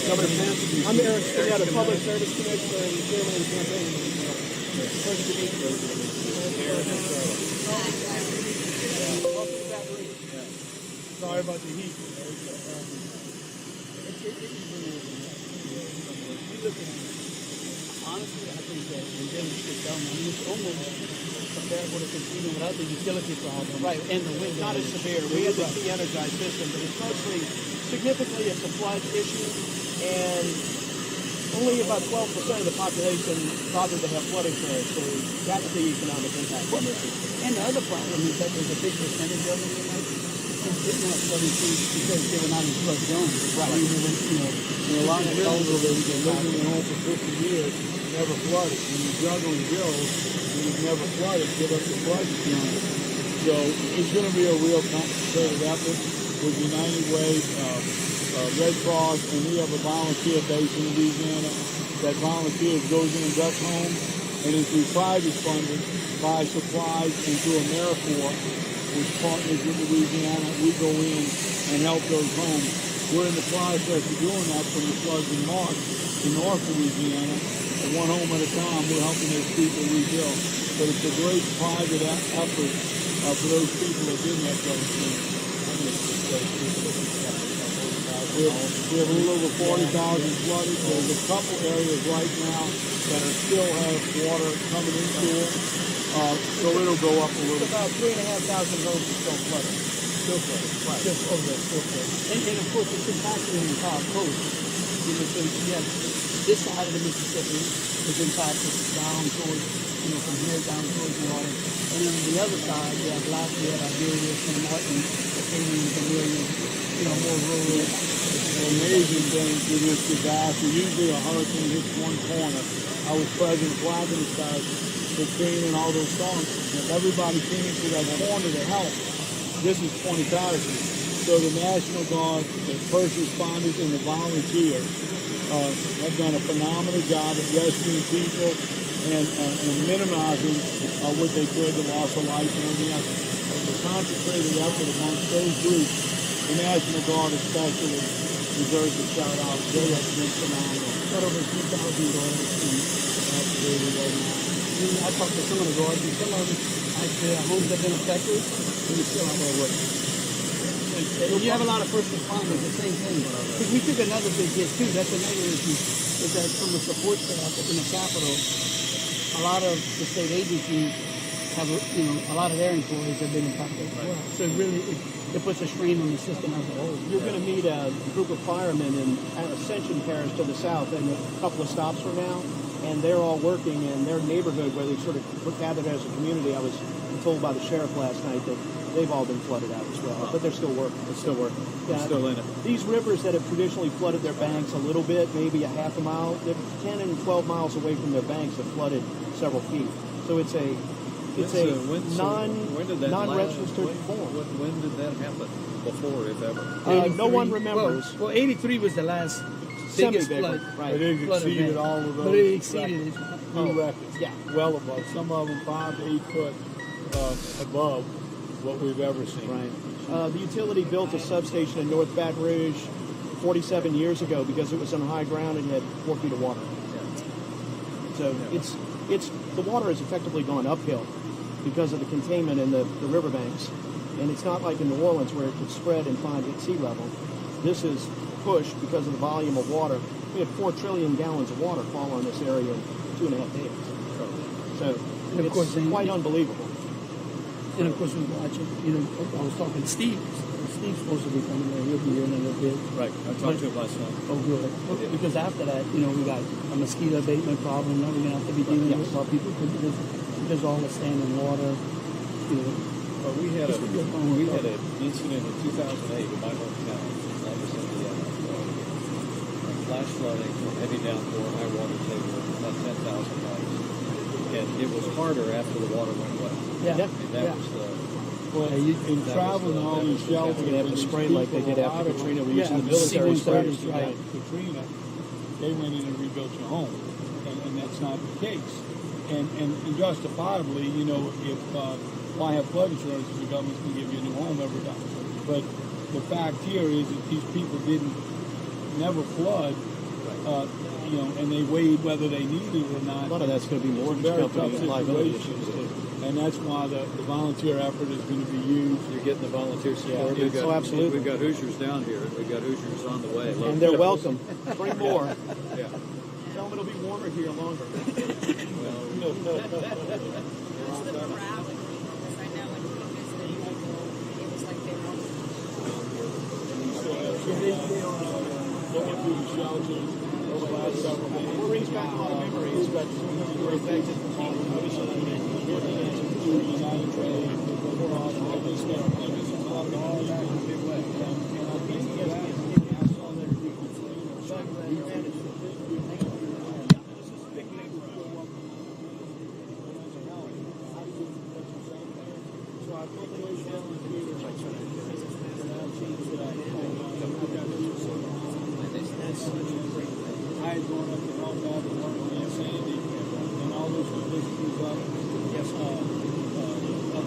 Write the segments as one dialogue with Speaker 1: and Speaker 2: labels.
Speaker 1: Governor Pence, I'm Eric Skinner, the Public Service Commissioner and Chairman of the campaign. Pleasure to meet you.
Speaker 2: Sorry about the heat.
Speaker 1: Honestly, I think that when Dennis gets done, I mean, it's almost comparable to competing with other utility problems. Right, and the wind not as severe. We have the de-energized system, but it's mostly, significantly, it's a flood issue, and only about 12% of the population bothered to have flooding insurance, so that's the economic impact on this issue. And the other problem is that there's a big percentage of them that didn't have flooding insurance because they were not in flood zones. Right.
Speaker 2: A lot of elderly that lived in their home for 50 years never flooded. When you juggling bills and you've never flooded, give us the flood insurance. So it's going to be a real complicated effort with United Way, Red Cross, and we have a volunteer base in Louisiana that volunteers goes in and does homes, and if we private funded, buy supplies, and through AmeriCorps, which partners with Louisiana, we go in and help those homes. We're in the process of doing that from the floods in March in North Louisiana. And one home at a time, we're helping those people rebuild. But it's a great private effort for those people that didn't have flood insurance. We have a little over 40,000 flooded. There's a couple areas right now that are still have water coming into it. So it'll go up a little.
Speaker 1: It's about 3,500 homes are still flooded. Still flooded. Right. Just over there, still flooded. And of course, it's impacted in the South Coast. You know, so you have this side of the Mississippi is impacted down towards, from here down towards the water. And then on the other side, you have Lafayette, Iberia, St. Martin, Acadia, Amelia, more rural.
Speaker 2: It's an amazing thing through this disaster. Usually a hurricane hits one corner. I was President Flaggenstein, Katrina, and all those storms. If everybody came to that corner to help, this is 20 casualties. So the National Guard, the first responders, and the volunteers have done a phenomenal job at rescuing people and minimizing what they could, the loss of life and everything else. The concentrated effort amongst those groups, the National Guard especially, deserves a shout out. They have been phenomenal.
Speaker 1: Got over 2,000 guards activated right now. I talked to some of the guards, and some of them, actually, homes have been affected, and they're still out there working. You have a lot of first responders, the same thing. Because we took another big hit, too. That's another issue, is that from the support staff in the Capitol, a lot of the state agencies have, a lot of their employees have been impacted as well. So it really, it puts a strain on the system as a whole. You're going to meet a group of firemen in Ascension Parish to the south, and a couple of stops from now, and they're all working in their neighborhood where they sort of gathered as a community. I was told by the sheriff last night that they've all been flooded out as well, but they're still working.
Speaker 2: They're still working.
Speaker 1: Yeah,
Speaker 2: they're still in it.
Speaker 1: These rivers that have traditionally flooded their banks a little bit, maybe a half a mile, they're 10 and 12 miles away from their banks have flooded several feet. So it's a non-registered form.
Speaker 3: When did that happen? Before, if ever?
Speaker 1: No one remembers.
Speaker 4: Well, 83 was the last biggest flood.
Speaker 1: Right.
Speaker 2: But it exceeded all of those.
Speaker 4: But it exceeded it.
Speaker 2: New records.
Speaker 1: Yeah.
Speaker 2: Well above. Some of them 5 to 8 foot above what we've ever seen.
Speaker 1: Right. The utility built a substation in North Baton Rouge 47 years ago because it was on high ground and had 4 feet of water. So the water has effectively gone uphill because of the containment in the riverbanks. And it's not like in New Orleans where it could spread and find at sea level. This is pushed because of the volume of water. We had 4 trillion gallons of water fall on this area in 2.5 days. So it's quite unbelievable.
Speaker 4: And of course, we watch it. I was talking to Steve. Steve's supposed to be coming there. He'll be here in a little bit.
Speaker 3: Right. I talked to him last night.
Speaker 4: Oh, good. Because after that, we got a mosquito abatement problem that we're going to have to be dealing with while people because all the standing water.
Speaker 3: Well, we had an incident in 2008 in my hometown. I was in the flash flooding, heavy downpour, high water table, about 10,000 homes. And it was harder after the water went away.
Speaker 4: Yeah.
Speaker 3: And that was the...
Speaker 2: Well, in traveling all these shelters,
Speaker 1: We're going to have to spray like they did after Katrina. We used in the military sprayers.
Speaker 2: Right. Katrina, they went in and rebuilt your home. And that's not the case. And justifiably, if I have flood insurance, the government's going to give you a new home every time. But the fact here is that these people never flood, and they weighed whether they needed it or not.
Speaker 3: A lot of that's going to be mortgage company liability issues too.
Speaker 2: And that's why the volunteer effort is going to be used.
Speaker 3: You're getting the volunteer support.
Speaker 4: Yeah, absolutely.
Speaker 3: We've got Hoosiers down here. We've got Hoosiers on the way.
Speaker 4: And they're welcome. Bring more.
Speaker 3: Yeah.
Speaker 1: Tell them it'll be warmer here longer.
Speaker 3: Well,
Speaker 5: That's the morality, because I know when we visited people, it was like they were
Speaker 2: Going through the shelters over the last several days.
Speaker 1: It brings back a lot of memories. We're affected from all the
Speaker 2: United Trade, all this stuff. This is a lot of all that in a big way. And I think that's on there. I had gone up to help out and work with Sandy and all those positions up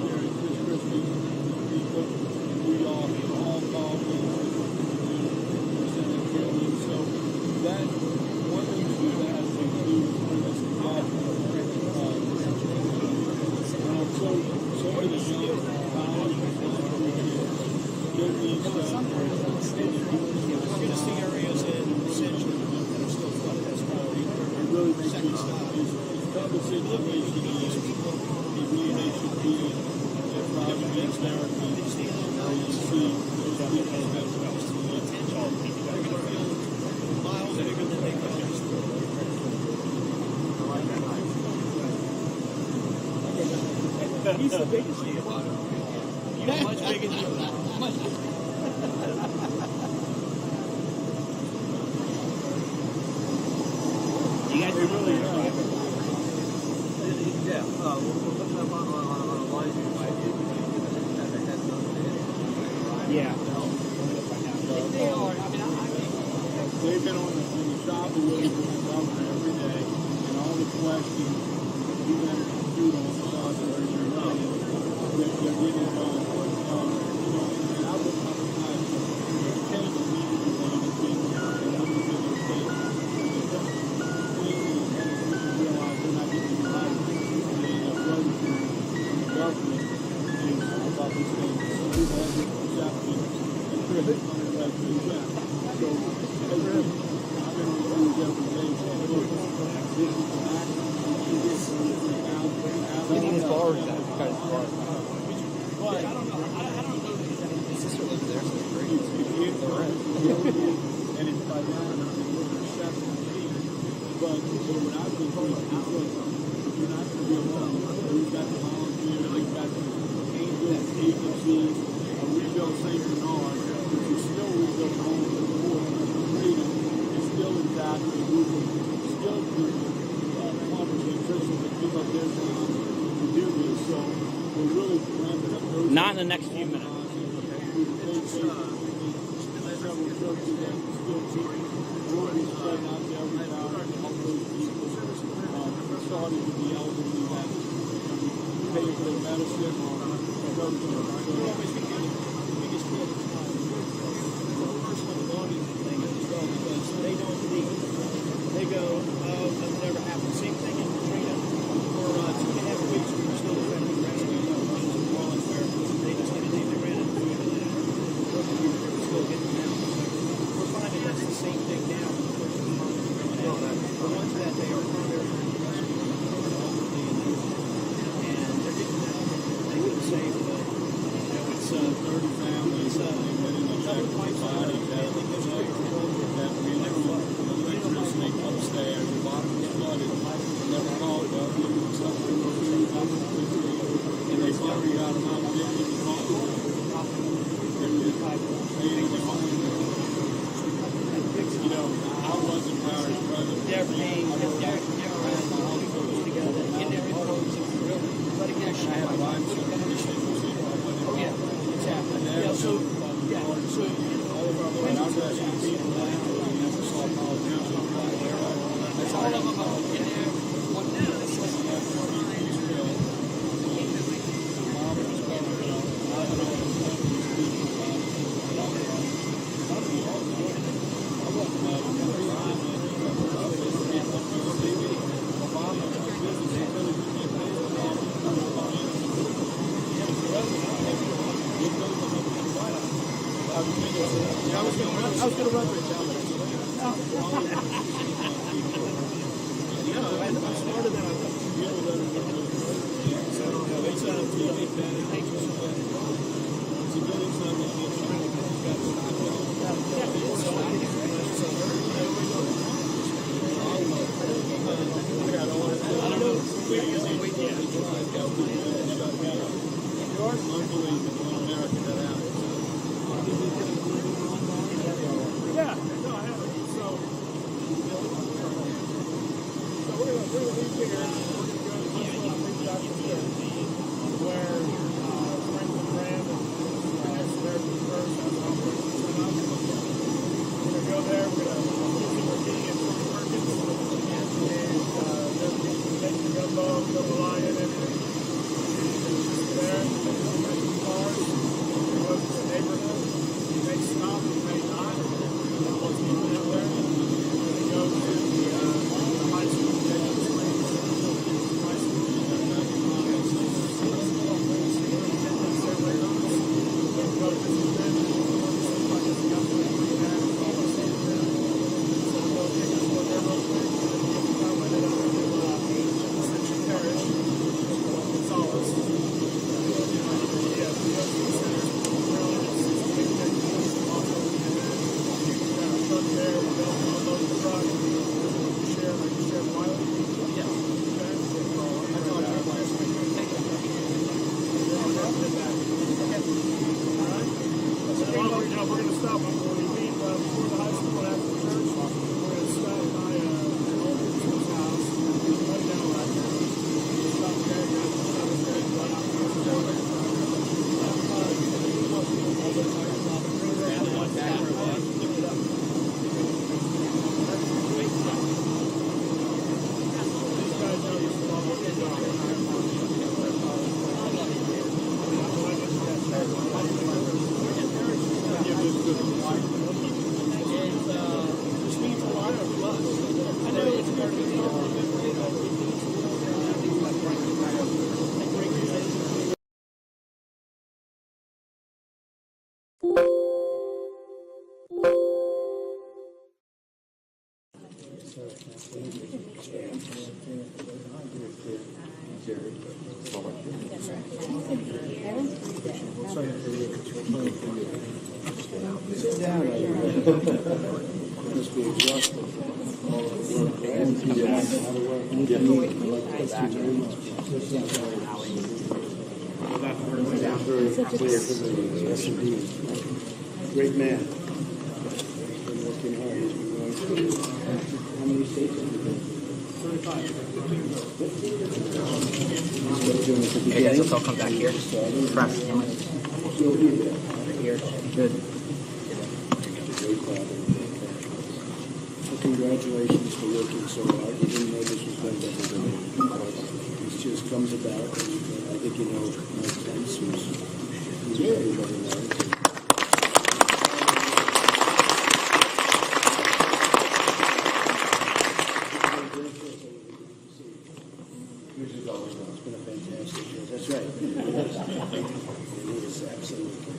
Speaker 2: there at Chris Christie. We all called so that one thing to do that has to do with this so many young college get these
Speaker 1: We're going to see areas in Central that are still flooded as well.
Speaker 2: I really think it's tough situation is really they should be in private banks therapy and you see those people have
Speaker 1: Miles bigger than they go. He's the biggest deal. You're much bigger than you. Much bigger. You guys really are.
Speaker 3: yeah. We'll put them on a live view.
Speaker 4: Yeah.
Speaker 1: They are. I mean,
Speaker 2: they've been on the shop with the governor every day and all the questions even at the computer on the side of they're getting and I would education needed to be one of the things and one of the biggest things realize they're not getting the right and approach from the government is about this thing. Some people have this perception and critics on the right to do that. So I've been on the news every day saying, look, this is an action.
Speaker 4: We need his bars out. Got his bars.
Speaker 1: but I don't know. I don't know. His sister lives there, so it's great.
Speaker 2: And it's by now, and I'm looking at 7 feet. But what I've been told is, look, you're not going to be alone. We've got the volunteers, we've got the angels, agencies, rebuild St. Bernard, which is still rebuilt home for the poor, freedom, is still intact, the group of skilled people, plumbers, electricians that give up their time to do this. So we're really ramping up those.
Speaker 4: Not in the next few minutes.
Speaker 2: Several churches that still keep working spreading out to every town to help those people. Starting with the elderly that pay for their medicine or
Speaker 1: Personal belonging thing as well, because they don't leave. They go, that never happened. Same thing in Katrina. For 2.5 weeks, we were still defending rescue laws where they just didn't leave. They ran into it and we were still getting them. We're finding that's the same thing now. The ones that they are primary rescue and they're getting out. They wouldn't save, but it's
Speaker 2: 30 families that have been in the check body that we never electricity upstairs, the bottom was flooded, never called up, something and they finally got them out, didn't even call them. You know, I wasn't Paris president.
Speaker 1: they're paying, they're together in their influence of the river. But again,
Speaker 2: I had a line to
Speaker 1: oh yeah, it's happening. Yeah, so
Speaker 2: all of our rescue people now, we never saw politicians. That's
Speaker 1: all of them are in there. What now? It's like
Speaker 2: Sit down. Must be exhausted. Yes, indeed. Great man. Been working hard. He's been going through. How many states have you been? 35.
Speaker 6: Hey guys, let's all come back here. Press.
Speaker 2: You'll be there.
Speaker 6: Here. Good.
Speaker 2: Well, congratulations for working so hard. You didn't know this was going to happen. It just comes about. And I think you know Mike Pence, who's everybody knows. It's been a fantastic year. That's right. It is absolutely.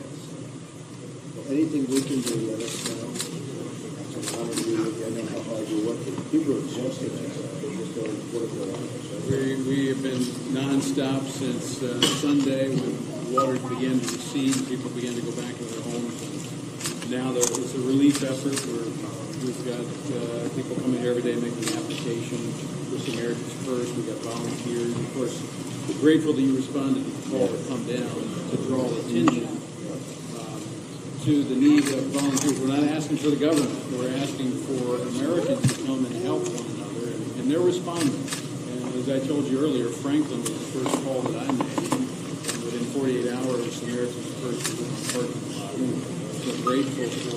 Speaker 2: Well, anything we can do, let us know. It's an honor to be with you. I know how hard you're working. People are exhausted. They just don't work around.
Speaker 7: We have been nonstop since Sunday when water began to recede. People began to go back to their homes. And now it's a relief effort where we've got people coming here every day making an application for Samaritans First. We've got volunteers. Of course, we're grateful that you responded to the call to come down to draw attention to the need of volunteers. We're not asking for the government. We're asking for Americans to come and help one another, and they're responding. And as I told you earlier, Franklin was the first call that I made. And within 48 hours, Samaritans First was in my parking lot. So grateful for.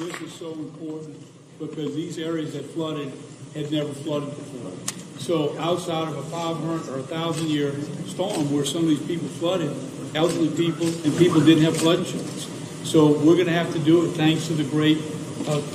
Speaker 1: This is so important because these areas that flooded had never flooded before. So outside of a 500 or 1,000 year storm where some of these people flooded, elderly people and people didn't have flood insurance. So we're going to have to do it thanks to the great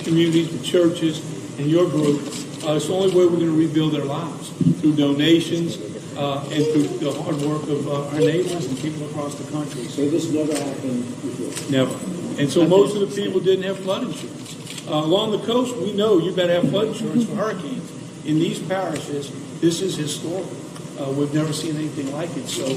Speaker 1: communities, the churches, and your group. It's the only way we're going to rebuild their lives through donations
Speaker 8: and through the hard work of our neighbors and people across the country.
Speaker 6: So this never happened before?
Speaker 8: Never. And so most of the people didn't have flood insurance. Along the coast, we know you better have flood insurance for hurricanes. In these parishes, this is historical. We've never seen anything like it. So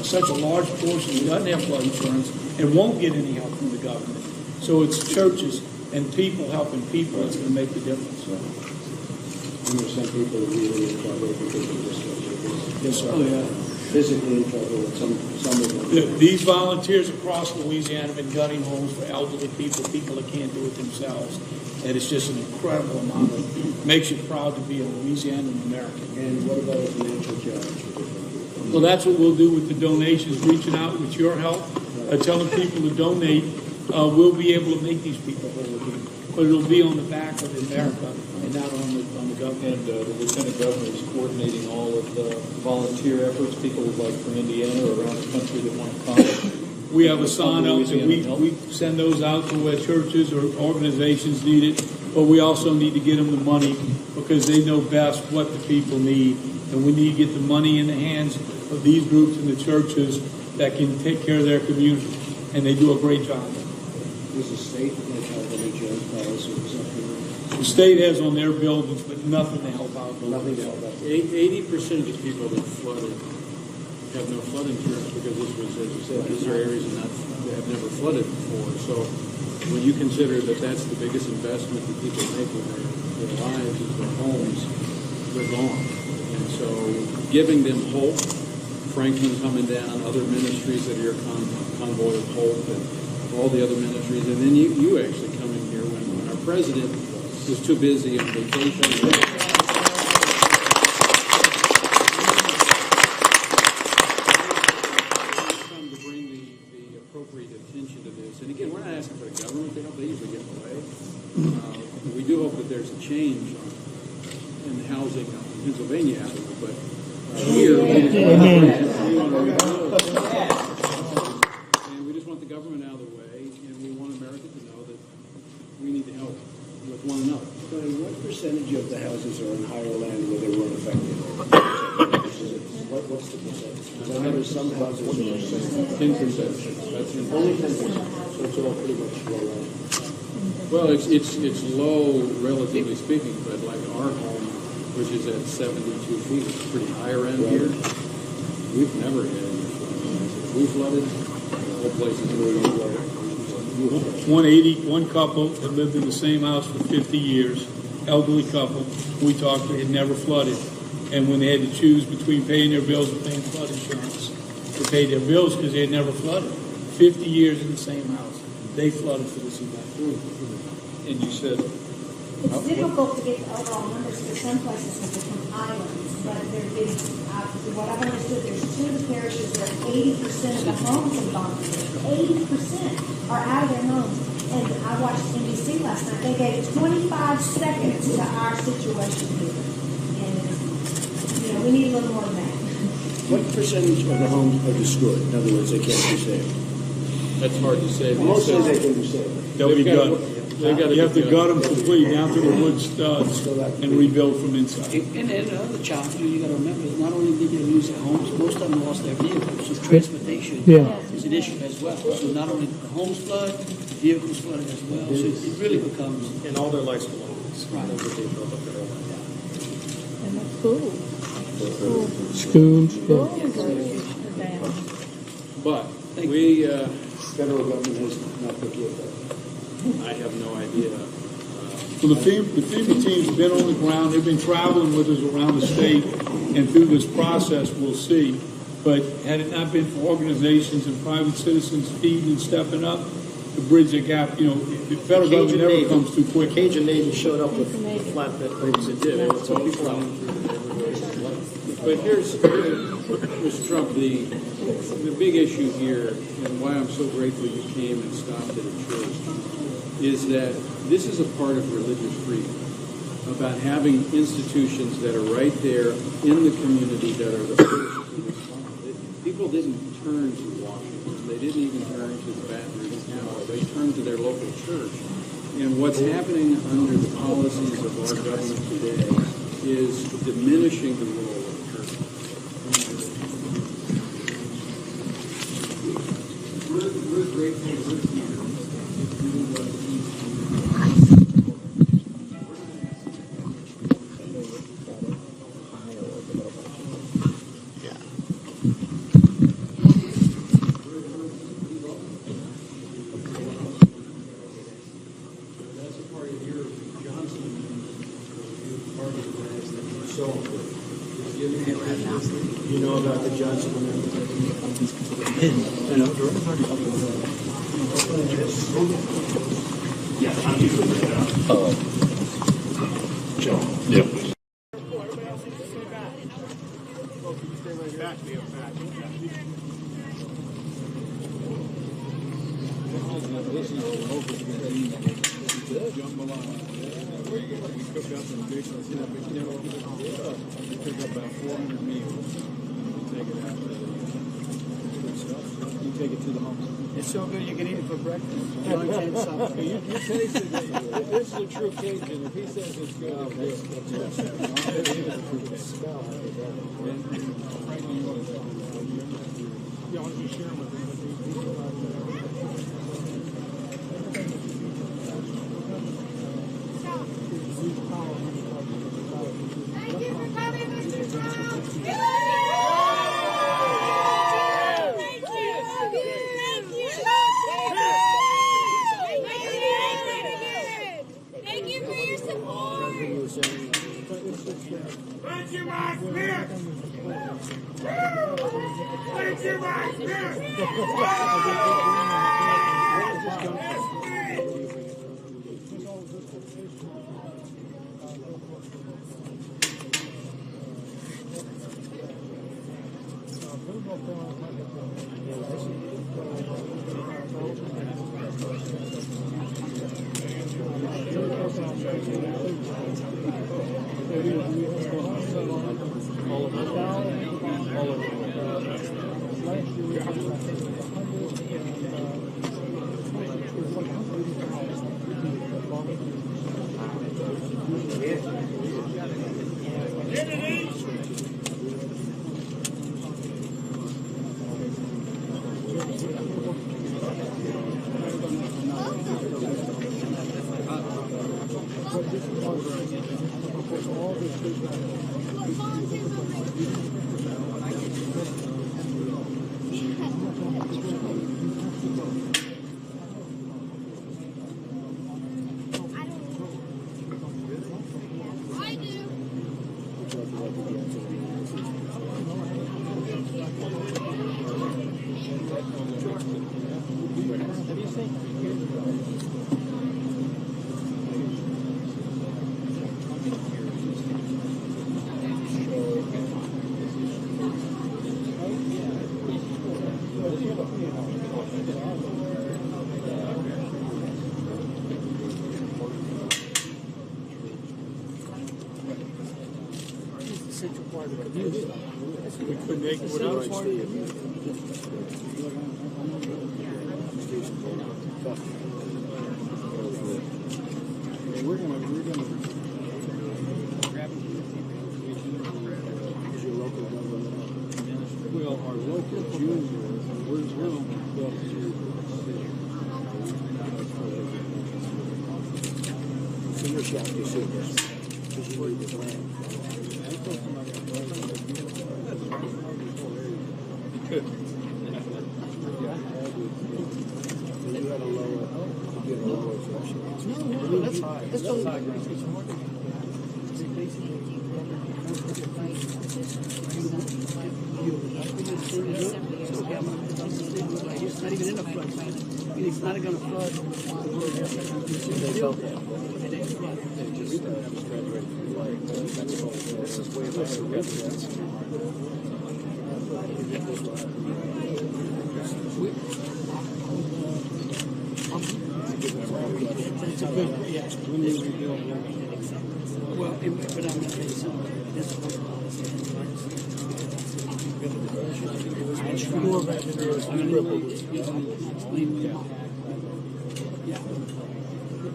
Speaker 8: such a large portion doesn't have flood insurance and won't get any help from the government. So it's churches and people helping people that's going to make the difference.
Speaker 6: And there's some people really in trouble because of this stuff.
Speaker 8: Yes, sir. Oh, yeah.
Speaker 6: Physically in trouble, and some of them.
Speaker 8: These volunteers across Louisiana have been gutting homes for elderly people that can't do it themselves. And it's just an incredible amount. It makes you proud to be a Louisianan American.
Speaker 6: And what about a financial challenge?
Speaker 8: Well, that's what we'll do with the donations, reaching out with your help, telling people to donate. We'll be able to make these people whole again. But it'll be on the back of America and not on the government.
Speaker 3: And the Lieutenant Governor is coordinating all of the volunteer efforts, people like from Indiana or around the country that want to come.
Speaker 8: We have a sign up that we send those out to where churches or organizations need it, but we also need to get them the money because they know best what the people need. And we need to get the money in the hands of these groups and the churches that can take care of their community. And they do a great job.
Speaker 6: Does the state have an insurance policy or something?
Speaker 8: The state has on their buildings, but nothing to help out.
Speaker 6: Nothing to help out.
Speaker 7: 80% of the people that flooded have no flood insurance because this was, as you said, these are areas that have never flooded before. So when you consider that that's the biggest investment that people make in their lives is their homes, they're gone. And so giving them hope, Franklin coming down, other ministries that are your convoy of hope, and all the other ministries, and then you actually coming here when our president was too busy on vacation. And again, we're not asking for the government to help. They usually get in the way. We do hope that there's a change in the housing in Pennsylvania Avenue, but here we want to rebuild. And we just want the government out of the way, and we want America to know that we need to help with one another.
Speaker 6: But what percentage of the houses are on higher land where they weren't affected? What's the percentage? Because I know there's some houses that are
Speaker 7: 10%. That's
Speaker 6: only 10%. So it's all pretty much low land.
Speaker 7: Well, it's low relatively speaking, but like our home, which is at 72 feet, it's pretty higher end here. We've never had any flooding. We flooded, the whole place is really flooded.
Speaker 8: 180, one couple that lived in the same house for 50 years, elderly couple. We talked to, it never flooded. And when they had to choose between paying their bills and paying flood insurance, they paid their bills because they had never flooded. 50 years in the same house. They flooded for this event.
Speaker 3: And you said
Speaker 9: it's difficult to get the overall numbers because some places have become islands, but they're getting, what I've understood, there's two of the parishes where 80% of the homes have gone through. 80% are out of their homes. And I watched NBC last night. They gave 25 seconds to our situation here. And, we need a little more than that.
Speaker 6: What percentage of the homes are destroyed? In other words, they can't be saved.
Speaker 7: That's hard to say.
Speaker 6: Mostly they can be saved.
Speaker 8: They'll be gutted. You have to gut them
Speaker 7: completely.
Speaker 8: completely down to the wood studs and rebuild from inside.
Speaker 4: And another challenge you got to remember is not only did they lose their homes, most of them lost their vehicles. So transportation is an issue as well. So not only the homes flood, the vehicles flooded as well. So it really becomes
Speaker 3: and all their life belongings.
Speaker 4: Right.
Speaker 3: That's what they built up their own life.
Speaker 5: And that's cool.
Speaker 1: Schools.
Speaker 7: But we,
Speaker 6: Federal government has not procured that.
Speaker 7: I have no idea.
Speaker 8: Well, the FEMA team's been on the ground. They've been traveling with us around the state, and through this process, we'll see. But had it not been for organizations and private citizens feeding and stepping up to bridge the gap, the federal government never comes too quick.
Speaker 6: Cajun Navy showed up with flatbed boats and did. They were throwing people out.
Speaker 7: But here's Mr. Trump, the big issue here, and why I'm so grateful you came and stopped at a church, is that this is a part of religious freedom, about having institutions that are right there in the community that are the first to respond. People didn't turn to Washington. They didn't even turn to the Baton Rouge Council. They turned to their local church. And what's happening under the policies of our government today is diminishing the role of the church. And we're grateful we're here. That's a part of your Johnson part of the grants that is so important.
Speaker 1: You know about the Johnson
Speaker 7: Pick up about 400 meals. You take it out to you take it to the homes.
Speaker 1: It's so good you can eat it for breakfast.
Speaker 4: Lunch and supper.
Speaker 7: You tasted it. This is a true Cajun. If he says it's good, it's
Speaker 5: Thank you for coming, Mr. Trump. Thank you for your support.
Speaker 10: Thank you, Mike Pence. Thank you, Mike
Speaker 5: I do.
Speaker 4: Central part of the community.
Speaker 1: We couldn't make it without it.
Speaker 2: We're gonna your local government.
Speaker 7: well, our local juniors, we're only 12 years.
Speaker 2: So you're shocked you see this because you need this land. You had a lower threshold.
Speaker 4: No, that's high. That's high. It's not even in a flood zone. It's not going to flood. It ain't flood.
Speaker 3: This is way less
Speaker 4: It's a good, yeah. Well, but I'm not saying something. This is what
Speaker 2: More of engineers crippled.
Speaker 4: Yeah.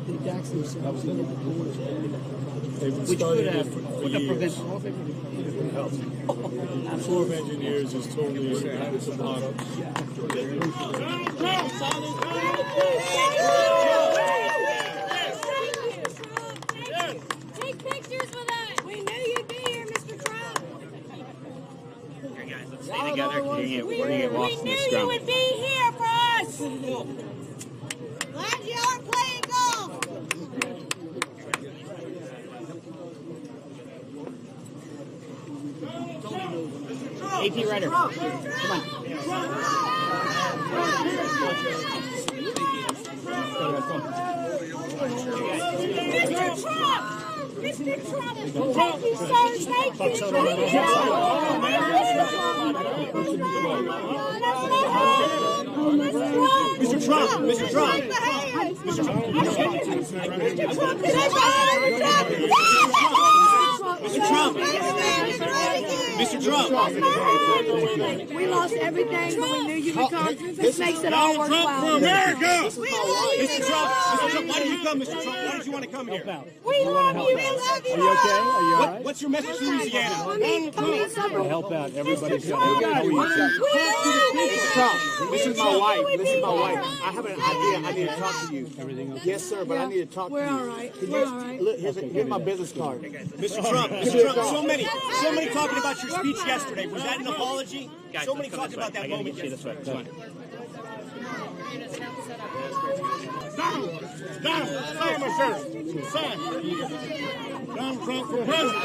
Speaker 4: The docks themselves.
Speaker 2: They've
Speaker 4: Which could
Speaker 2: studied it
Speaker 4: have
Speaker 2: for
Speaker 4: prevent
Speaker 2: years.
Speaker 4: all of it.
Speaker 2: The Corps of Engineers is totally it's a model.
Speaker 10: knew you would be here for us. Glad you are playing golf.
Speaker 1: AP Ryder. Come on.
Speaker 10: Mr. Trump! Mr. Trump! Thank you, sir. Thank you.
Speaker 1: Mr. Trump! Mr. Trump!
Speaker 10: Mr. Trump!
Speaker 1: Mr. Trump!
Speaker 11: We lost everything, but we knew you would come. This makes it all worthwhile.
Speaker 1: America! Mr. Trump! Mr. Trump, why did you come, Mr. Trump? Why did you want to come here?
Speaker 10: We love you. We love you.
Speaker 1: Are you okay? Are you all right? What's your message to Louisiana?
Speaker 3: Help out. Everybody's got
Speaker 1: Mr. Trump, this is my wife. This is my wife. I have an idea. I need to talk to you.
Speaker 3: everything okay?
Speaker 1: Yes, sir, but I need to talk to you.
Speaker 11: We're all right. We're all right.
Speaker 1: Look, here's my business card. Mr. Trump, so many talking about your speech yesterday. Was that an apology? Guys, so many talking about that moment. Donald, sign my shirt. Sign. Donald Trump for president.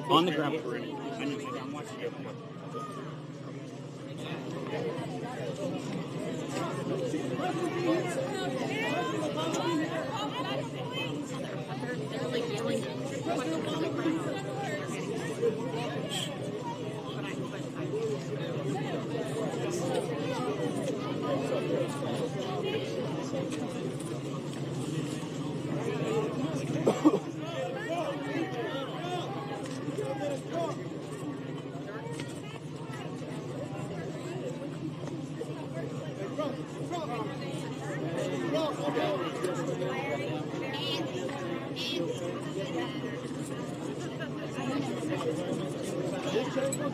Speaker 1: On the ground. I'm watching you.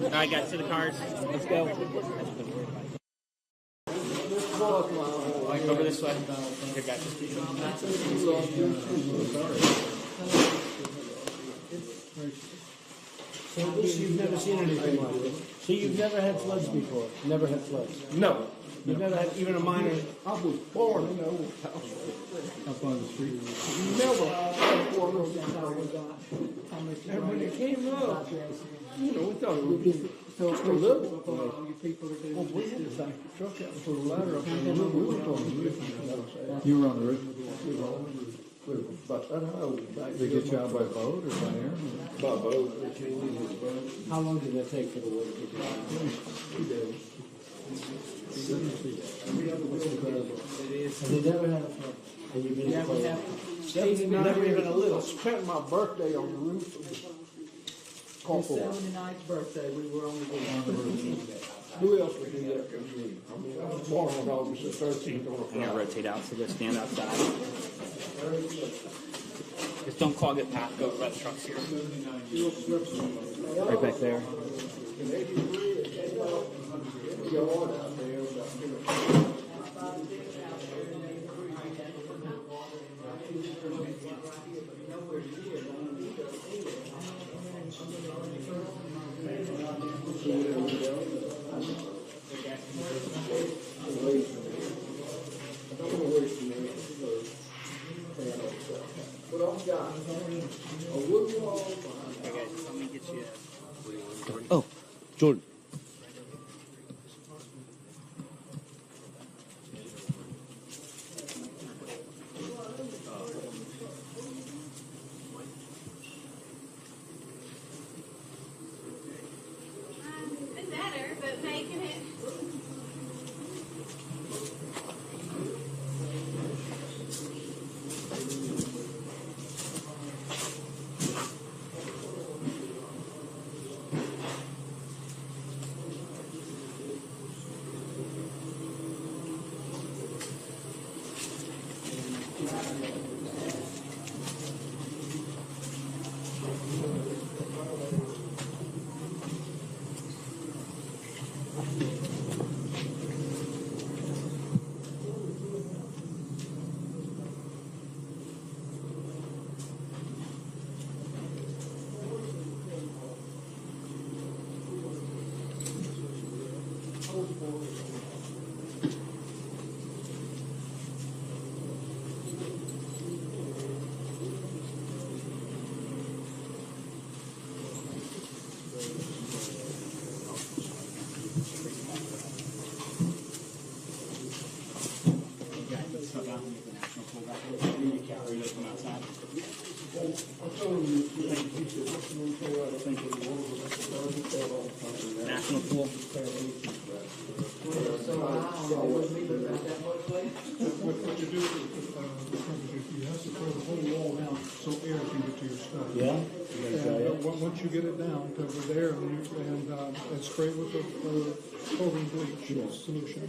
Speaker 1: All right, guys, to the cars. Let's go. Over this way. Here, guys.
Speaker 4: So this, you've never seen anything like this. So you've never had floods before? Never had floods?
Speaker 1: No.
Speaker 4: You've never had even a minor?
Speaker 2: I was born in the old house.
Speaker 3: Up on the street.
Speaker 2: Never had one of them. And when it came up, you know, we thought it would be so a little. Well, we had to back the truck out and put a ladder up and we were going to roof.
Speaker 3: You were on the roof.
Speaker 2: We were about that high.
Speaker 3: Did they get you out by boat or by air?
Speaker 2: By boat.
Speaker 4: How long did that take for the water to get out?
Speaker 2: 2 days.
Speaker 4: And they never had a flood. And you've been never even a little.
Speaker 2: I spent my birthday on the roof of the carport.
Speaker 4: 79th birthday, we were on the roof.
Speaker 2: Who else would do that? I mean, I was born on August the 13th on a
Speaker 1: I'm
Speaker 2: Friday.
Speaker 1: gonna rotate out, so go stand outside. Just don't clog the path. Go by the trucks here. Right back there. Oh, Jordan.
Speaker 5: Been better, but making it.
Speaker 1: National pool.
Speaker 2: What you do, you have to throw the whole wall down so air can get to your stuff.
Speaker 1: Yeah.
Speaker 2: And once you get it down to there, and spray with the chlorine bleach solution,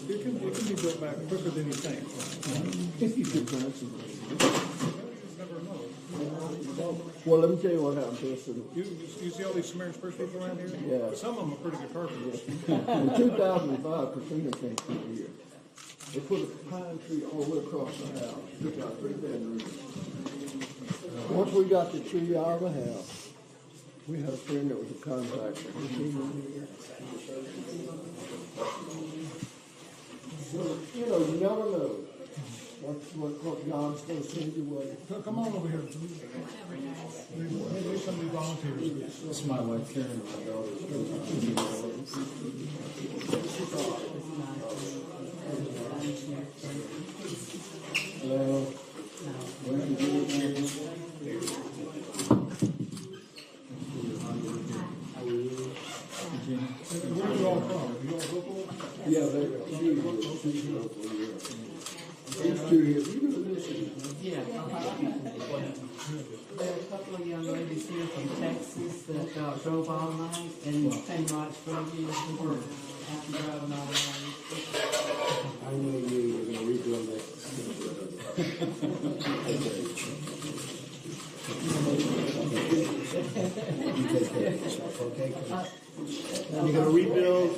Speaker 2: it can be built back quicker than you think. Never know.
Speaker 12: Well, let me tell you what happened to us.
Speaker 2: You see all these Samaritan people around here?
Speaker 12: Yeah.
Speaker 2: Some of them are pretty good carpenters.
Speaker 12: In 2005, Katrina came through here. They put a pine tree all the way across the house, took out 3 bedrooms. Once we got the tree out of the house, we had a friend that was a contractor. So, you know, you never know what God's going to send your way.
Speaker 2: Come on over here. Maybe somebody volunteers.
Speaker 3: This is my wife Karen, my daughter.
Speaker 12: Hello.
Speaker 2: Where are you all from? You all local?
Speaker 12: Yeah, they're local. These two here, you know this is.
Speaker 13: Yeah. There are a couple of young ladies here from Texas that drove all night and came right from here after driving all night.
Speaker 6: I knew you were going to rebuild that. You take care of yourself, okay? You're going to rebuild.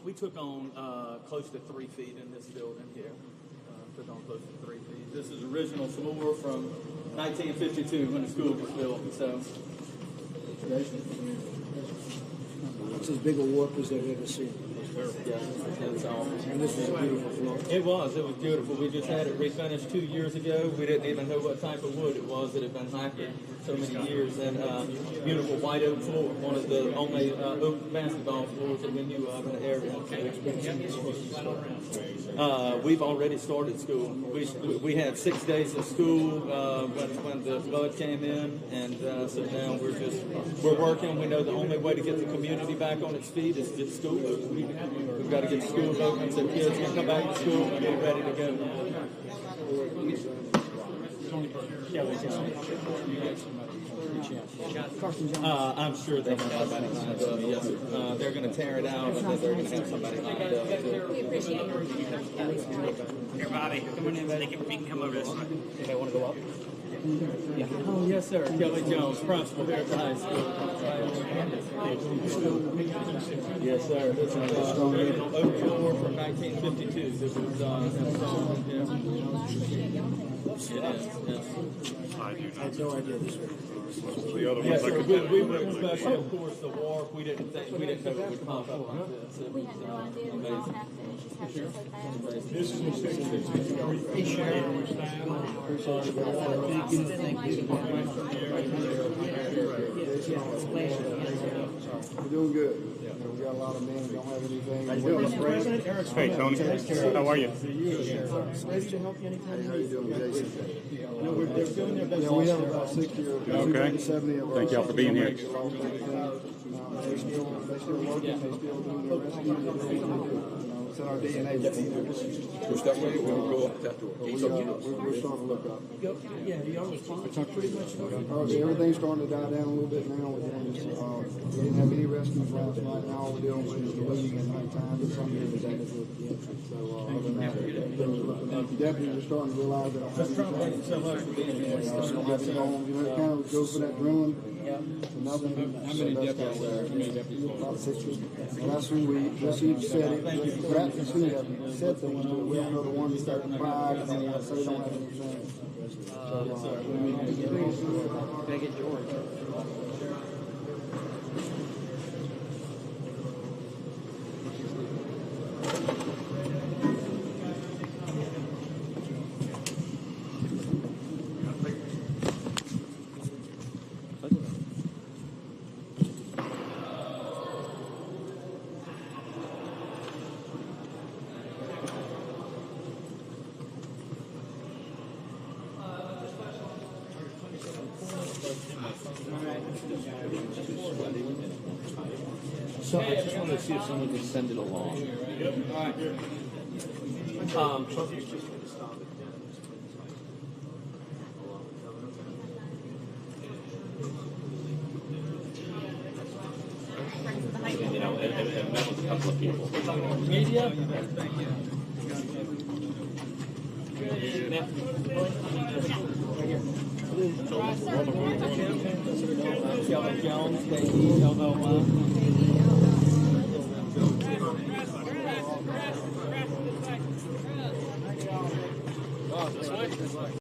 Speaker 1: We took on close to 3 feet in this building here. Took on close to 3 feet. This is original floor from 1952 when the school was built. So
Speaker 6: It's as big a warp as they've ever seen.
Speaker 1: yeah, it's awesome.
Speaker 6: And this was a beautiful floor.
Speaker 1: It was beautiful. We just had it refinished 2 years ago. We didn't even know what type of wood it was that had been lacquered so many years. And beautiful white oak floor, one of the only oak basketball floors that we knew of in the area. We've already started school. We had 6 days of school when the flood came in, and so now we're working. We know the only way to get the community back on its feet is get school open. We've got to get schools open so kids can come back to school and be ready to go. I'm sure they have somebody lined up. Yes, sir. They're going to tear it out, and then they're going to have somebody lined up.
Speaker 5: We appreciate
Speaker 1: Here, Bobby, come on in. They can come over this way. Do they want to go up? Yeah. Oh, yes, sir. Kelly Jones, principal here at the high school. Yes, sir. This is original oak floor from 1952. This is installed. Yes.
Speaker 6: I had no idea this was.
Speaker 1: Yes, sir. We were expecting, of course, the warp. We didn't know it would pop up like this.
Speaker 5: We had no idea we all have to just have so bad.
Speaker 2: This is the 663.
Speaker 12: We're doing good. We got a lot of men who don't have anything.
Speaker 14: Hey, Tony. How are you?
Speaker 12: How you doing, Jason?
Speaker 2: Yeah,
Speaker 12: we have about 60 or 70 of us.
Speaker 14: Thank y'all for being here.
Speaker 12: They still working. They still doing their rescue. It's in our DNA.
Speaker 2: Push that way, we'll go up that door.
Speaker 12: We're starting to look up.
Speaker 4: Yeah, the other response pretty much.
Speaker 12: Everything's starting to die down a little bit now. We didn't have any rescues last night. Now all we're dealing with is the looting at nighttime, but some years is adequate. So other than that, things are looking up. Deputies are starting to realize that
Speaker 3: Thank you so much for being here.
Speaker 12: it kind of goes for that drilling. Nothing.
Speaker 7: How many deputies are there? How many deputies are
Speaker 12: About 60. And that's who each said it. That's who said things to it. We don't know the ones that cried and they say they don't have any sense.
Speaker 4: Gotta get George.
Speaker 3: So I just wanted to see if someone could send it along. You know, and met with a couple of people. Media? Jones,